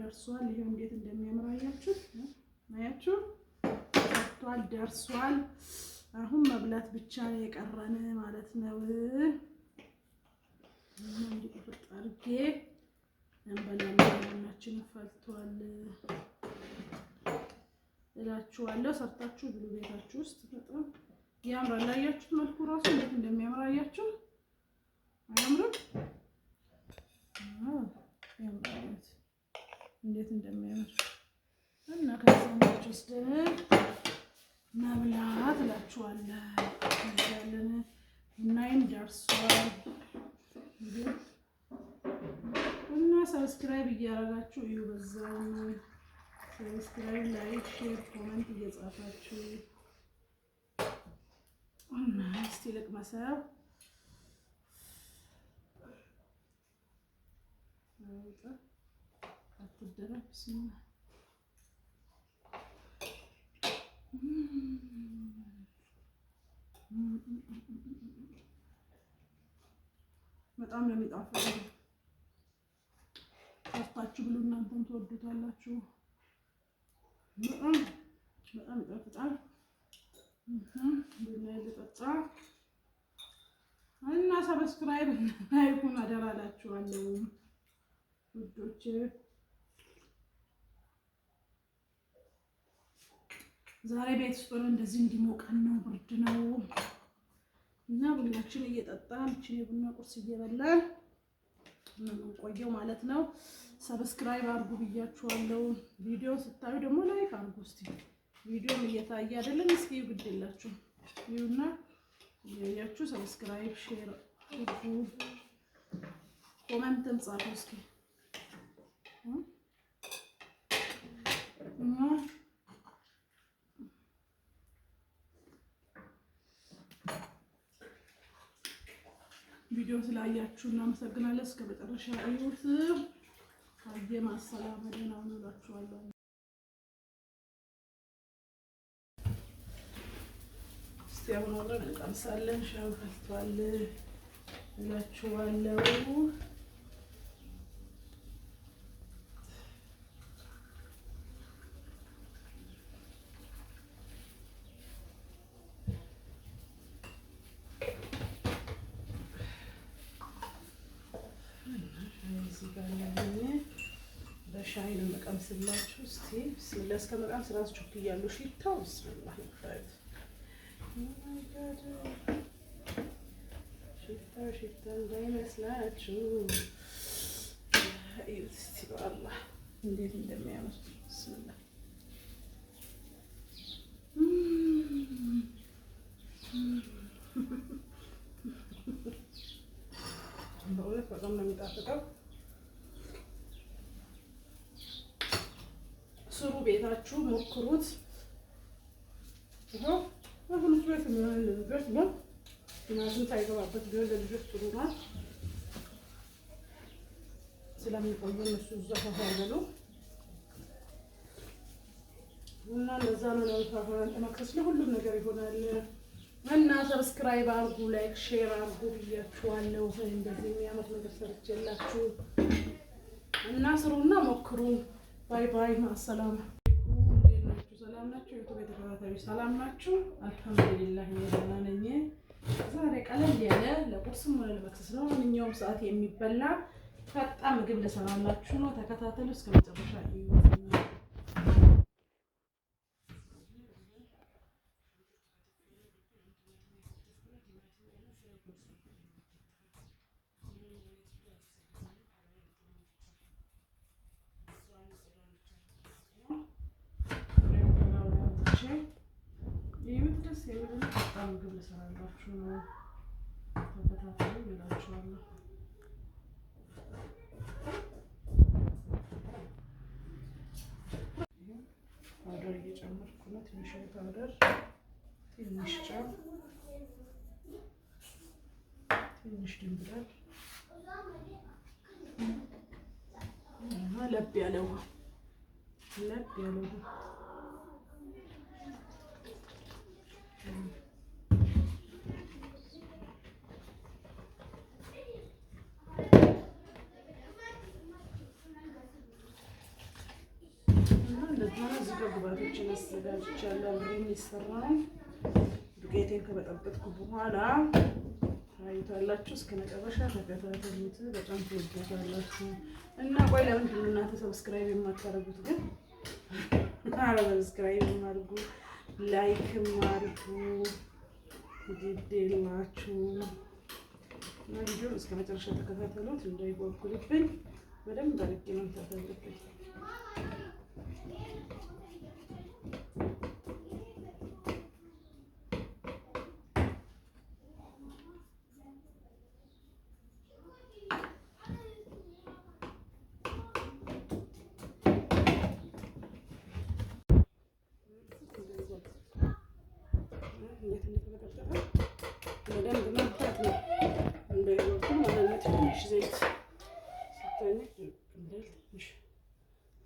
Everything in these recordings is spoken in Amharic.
ደርሷል። ይሄው እንዴት እንደሚያምር አያችሁ? ሰርቷል፣ ደርሷል። አሁን መብላት ብቻ ነው የቀረን ማለት ነው። እንዲህ ቁርጥ አድርጌ እንበላለን። ቡናችን ፈልቷል እላችኋለሁ። ሰርታችሁ ብሉ ቤታችሁ ውስጥ። በጣም ያምራል። አያችሁት? መልኩ ራሱ እንዴት እንደሚያምር አያችሁ? አያምርም? እንዴት እንደሚያምር እና ከዛኛው ወስደን መብላት እላችኋለሁ። ያለን ቡናዬም ደርሷል እና ሰብስክራይብ እያደረጋችሁ እዩ። በዛው ሰብስክራይብ፣ ላይክ፣ ሼር፣ ኮሜንት እየጻፋችሁ እና እስቲ ልቅመሰው። አትደረግ ብስሚላ በጣም ነው የሚጣፍጠው። ሰርታችሁ ብሉ፣ እናንተም ትወዱታላችሁ። በጣም ይጣፍጣል። ቡና ልጠጣ እና ሰብስክራይብ ላይኩን አደራ እላችኋለሁ ውዶች። ዛሬ ቤት ውስጥ ነው እንደዚህ እንዲሞቀን ነው፣ ብርድ ነው እና ቡናችን እየጠጣን እቺ የቡና ቁርስ እየበላን ነው የምንቆየው ማለት ነው። ሰብስክራይብ አድርጉ ብያችኋለሁ። ቪዲዮ ስታዩ ደግሞ ላይክ አድርጉ። እስቲ ቪዲዮም እየታየ አይደለም፣ እስኪ ግድ የላችሁ ይሁንና እያያችሁ ሰብስክራይብ፣ ሼር አድርጉ፣ ኮሜንትም ጻፉ እስኪ ቪዲዮ ስላያችሁ እናመሰግናለን። እስከ መጨረሻ እዩት። ካየ ማሰላም ደህና ሁኑ እላችኋለሁ። እስቲ አሁን አብረን እንቀምሳለን። ሻው ፈልቷል እላችኋለሁ። በሻይ ነው መቀምስላችሁ። እስቲ ብስሚላ እስከ መቀምስ ራሱ ቾክ እያለሁ ሽታው ብስሚላ ይፈት ሽታ እንዳይመስላችሁ። እስቲ በአላህ እንዴት እንደሚያምር ብስሚላ። በእውነት በጣም ነው የሚጣፍጠው። ስሩ፣ ቤታችሁ ሞክሩት። ይኸው ሁሉ ቤት የሚሆን ልጆች ነው ምናምን ሳይገባበት ቢሆን ለልጆች ጥሩ ነው ስለሚቆዩ እነሱ እዛ ተፋገሉ እና ለዛ ነው ለፋፋን ተመክሰስ ለሁሉም ነገር ይሆናል። እና ሰብስክራይብ አድርጉ፣ ላይክ ሼር አድርጉ ብያችኋለሁ። እንደዚህ የሚያምር ነገር ሰርቼላችሁ እና ስሩና ሞክሩ። ባይ ባይ። ማሰላም አለይኩም። ሰላም ናችሁ? ዩቲዩብ ተከታታዮች ሰላም ናችሁ? አልሐምዱሊላህ ደህና ነኝ። ዛሬ ቀለል ያለ ለቁርስም ሆነ ለመክሰስ ነው ማንኛውም ሰዓት የሚበላ ፈጣን ምግብ ልሰራላችሁ ነው። ተከታተሉ እስከ መጨረሻ እዩ። በጣም ምግብ ልሰራላችሁ ነው። ተከታተሉ እላችኋለሁ። ፓውደር እየጨመርኩ ነው። ትንሽ ፓውደር፣ ትንሽ ጨው፣ ትንሽ ድንብላል እና ለብ ያለ ውሃ እንደዚህ ነው። እዚህ ጋር ግብአቶችን አዘጋጅቻለሁ። አብሬ የሚሰራው ዱቄቴን ከበጠበጥኩ በኋላ ታዩታላችሁ። እስከ መጨረሻ ተከታተሉት። በጣም ትወዱታላችሁ። እና ቆይ ለምንድን ነው እናንተ ሰብስክራይብ የማታደርጉት ግን? አረ ሰብስክራይብ አድርጉ፣ ላይክም አድርጉ። ግዴላችሁ እና ቪዲዮውን እስከ መጨረሻ ተከታተሉት እንዳይጓጉልብኝ። በደንብ አድርጌ መምታት አለብኝ። በደንብ መምታት ነው እንዳይወጡ ማለት ነው። ትንሽ ዘይት ስታነቅ እንዳል ትንሽ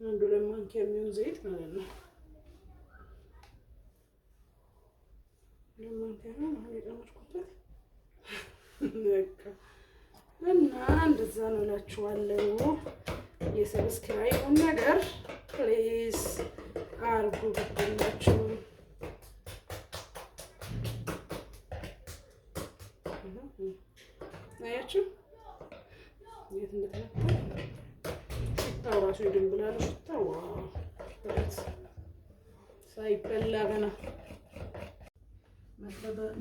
አንዱ ለማንኪያ የሚሆን ዘይት ማለት ነው። ለማንኪያ ነው አሁን የጨመርኩበት በቃ እና እንደዛ ነው እላችኋለሁ። የሰብስክራይቡን ነገር ፕሊዝ አርጉ ብትላችሁ አያችሁ የት እንደተመታ ሽታው ራሱ ይደንብላል። ሽታው ሳይበላ ገና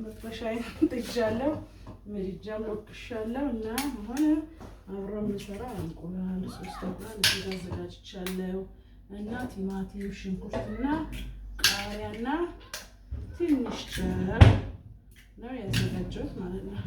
መጥበሻዬን ጥጃለሁ፣ ምድጃም ለኩሻለሁ እና አሁን አብሮ የምሰራ እንቁላል 3 እንቁላል እዚህ አዘጋጅቻለሁ እና ቲማቲም፣ ሽንኩርትና ቃሪያና ትንሽ ጨው ነው ያዘጋጀሁት ማለት ነው።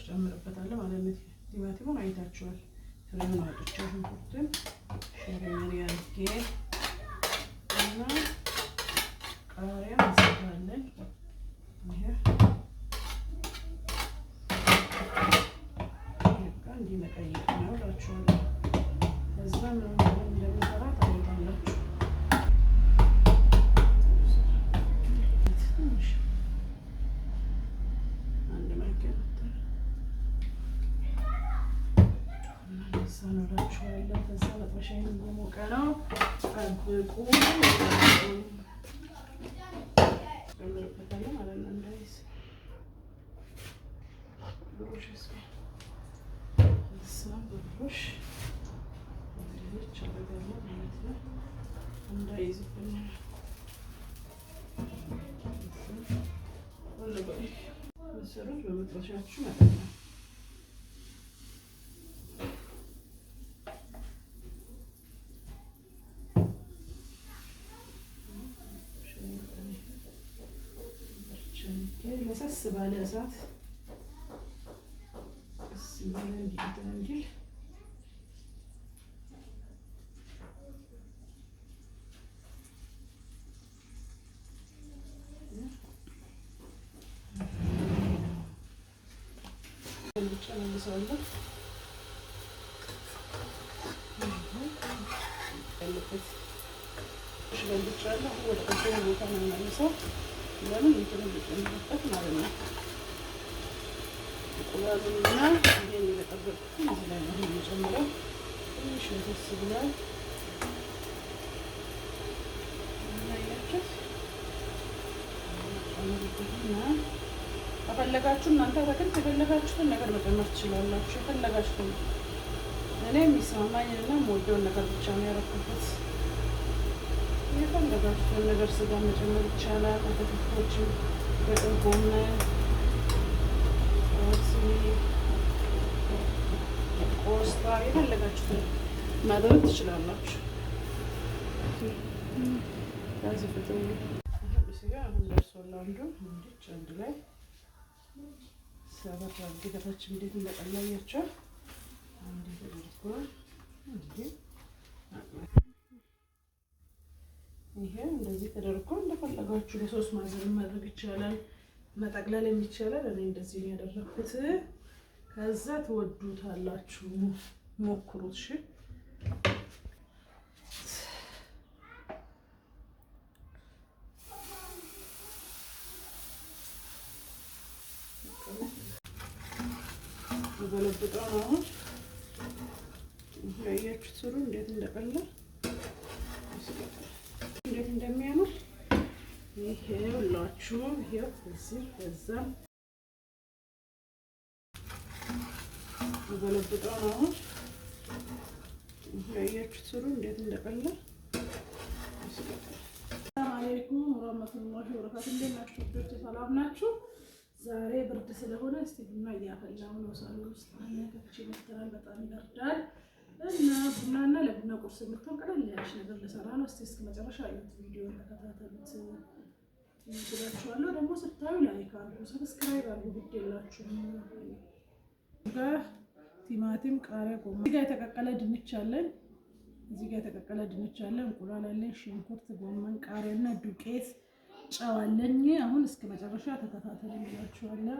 ጨምርበታለሁ ማለት ነው። ቲማቲሙን አይታችኋል። ፍሬውን አውጥቼው ሽንኩርቱን ሽሪሪ አድርጌ እና ቃሪያ እንሰራለን። ይሄ እንዲህ መቀየር ነው እላችኋለሁ። ከዛ ምን እንደሚሰራ ታውቃላችሁ። ሰኖራችኋለሁ። ከዛ መጥበሻዬን እየሞቀ ነው። ጠብቁ። ጨምርበታለሁ ማለት ነው። እንዳይዝ ብሩሽ ብሩሽ አደርጋለሁ ማለት ነው። እንዳይዝብኝ መሰሩት በመጥበሻችሁ ማለት ነው። ለሰስ ባለ እሳት ቀስ እያለ እንዲል ብቻ መልሰዋለሁ። ያለበት ሽበልጫለሁ። ወደ ቀደሙ ቦታ ነው የምመልሰው። ለምን የተለበጠበት ማለት ነው። እንቁላሉንና ይሄን የጠበቅኩት እዚህ ላይ ነው የምጨምረው። ትንሽ ለተስ ብሏል። ከፈለጋችሁ እናንተ በግልጽ የፈለጋችሁትን ነገር መጨመር ትችላላችሁ። የፈለጋችሁትን እኔ የሚስማማኝና የምወደውን ነገር ብቻ ነው ያደረኩበት። የፈለጋችሁትን ነገር ስጋ መጨመር ይቻላል። አትክልቶችን በጥቅል ጎመን፣ ቆስጣ የፈለጋችሁትን ማድረግ ትችላላችሁ። ከዚህ ፍጥሩ ስጋ አሁን ደርሷል። አንድ ላይ ሰባት አድርጌ ከታች እንዴት እንደቀላያቸው እንዴት አድርጓል። ተደርጎ እንደፈለጋችሁ በሶስት ማዕዘን ማድረግ ይቻላል፣ መጠቅለል የሚቻላል። እኔ እንደዚህ ነው ያደረኩት። ከዛ ትወዱታላችሁ፣ ሞክሩት። እሺ በለብጠው ነው ያያችሁት ስሩ እንዴት እንደቀላል እንዴት እንደሚያምር ይሄውላችሁ። ይሄው እዚህ በዛም በለብጠው ነው ያያችሁት ስሩ እንዴት እንደቀላል። ሰላም አለይኩም ወራህመቱላሂ ወበረካቱሁ። እንዴት ናችሁ? ሰላም ናችሁ? ዛሬ ብርድ ስለሆነ እስቲ ቡና እያፈላሁ ነው። ሳሎን ውስጥ ከፍቼ መጥተናል። በጣም ይበርዳል እና ቡናና ለቡና ቁርስ የምትሆን ቀለል ያለች ነገር ልሰራ ነው። እስቲ መጨረሻ አዩት፣ ቪዲዮ ተከታተሉት ብላችኋለሁ። ደግሞ ስታዩ ላይክ አድርጉ፣ ሰብስክራይብ አድርጉ። ግድ የላችሁም። ቲማቲም፣ ቃሪያ፣ ጎመን፣ እዚህ ጋር የተቀቀለ ድንች አለን። እንቁላል አለን፣ ሽንኩርት፣ ጎመን፣ ቃሪያና ዱቄት ጨው አለኝ። አሁን እስከ መጨረሻ ተከታተሉ ብላችኋለሁ።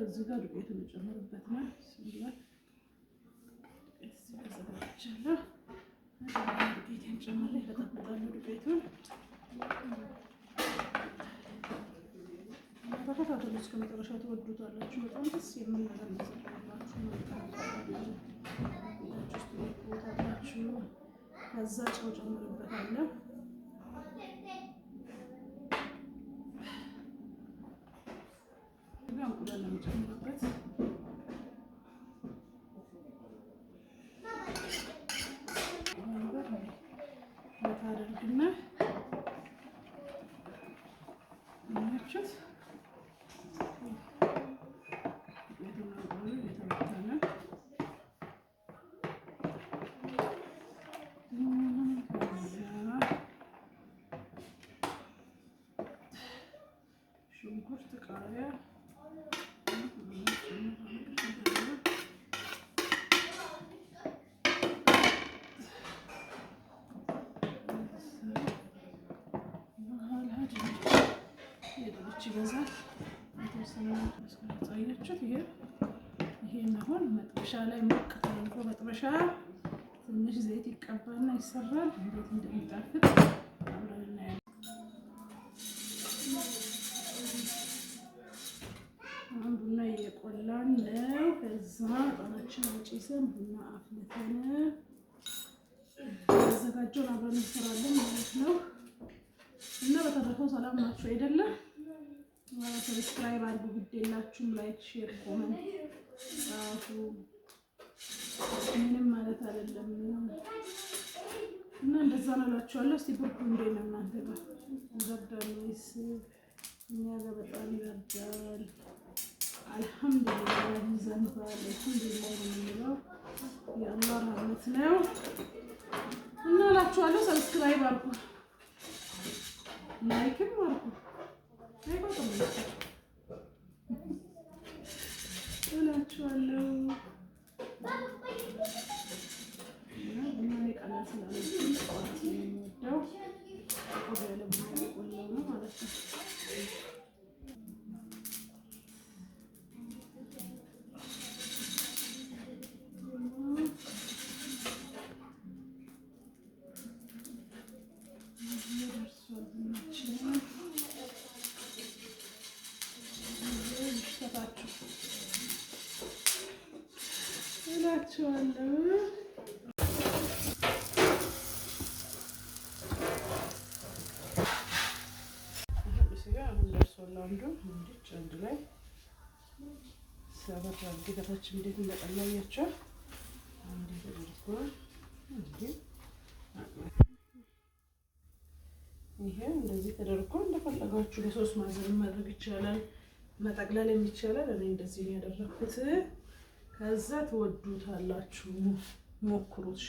እዚህ ጋር ዱቄቱን እንጨምርበት ነው። ዱቄቱን ጨምሬ በጠብጣለሁ። ዱቄቱን ተከታተሉ እስከ መጨረሻ ትወዱታላችሁ። በጣም ደስ የሚል ነገር ነው። ከዛ ጨው ጨምርበታለሁ። እንቁላል ለመጨመርበት ታደርግና ምንችት ሽንኩርት፣ ቃሪያ ይበዛል። ታያችሁት። ይሄን አሁን መጥበሻ ላይ ሞቅ ተደርጎ መጥበሻ ትንሽ ዘይት ይቀባና ይሰራል። እንዴት እንደሚጣፍጥ አብረን እናያለን። አሁን ቡና እየቆላን ነው። ከዛ ጣናችን አጭሰን ቡና አፍልተን ያዘጋጀውን አብረን እንሰራለን ማለት ነው። እና በተረፈው ሰላም ናችሁ አይደለም? ሰብስክራይብ አድርጉ፣ ግድ የላችሁም። ላይክ፣ ሼር፣ ኮሜንት ጻፉ። ምንም ማለት አይደለም እና እንደዛ ነው እላችኋለሁ። እስቲ ብርዱ እንዴት ነው እናንተ ጋር? ይበርዳል ወይስ? እኛ ጋር በጣም ይበርዳል። አልሐምዱሊላህ ይዘንባል። አልሐምዱሊላህ ነው የምንለው፣ የአላህ rahmat ነው እና እላችኋለሁ። ሰብስክራይብ አድርጉ፣ ላይክም አድርጉ። እላችኋለሁ ቡና ቀላል ስላለብኝ ጠዋት የሚወደው ወደ ቡና እየቆላሁ ነው ማለት ነው። እላችኋለሁ አሁን ደርሷል። አንድ ላይ ሰበር አድርገታችን እንዴት እንደቀላያቸው አንዴ ተደርጓል። ይሄ እንደዚህ ተደርጎ እንደፈለጋችሁ በሶስት ማዕዘን ማድረግ ይቻላል፣ መጠቅለል የሚቻላል። እኔ እንደዚህ ነው ያደረኩት። ከዛ ትወዱታላችሁ፣ ሞክሩት። እሺ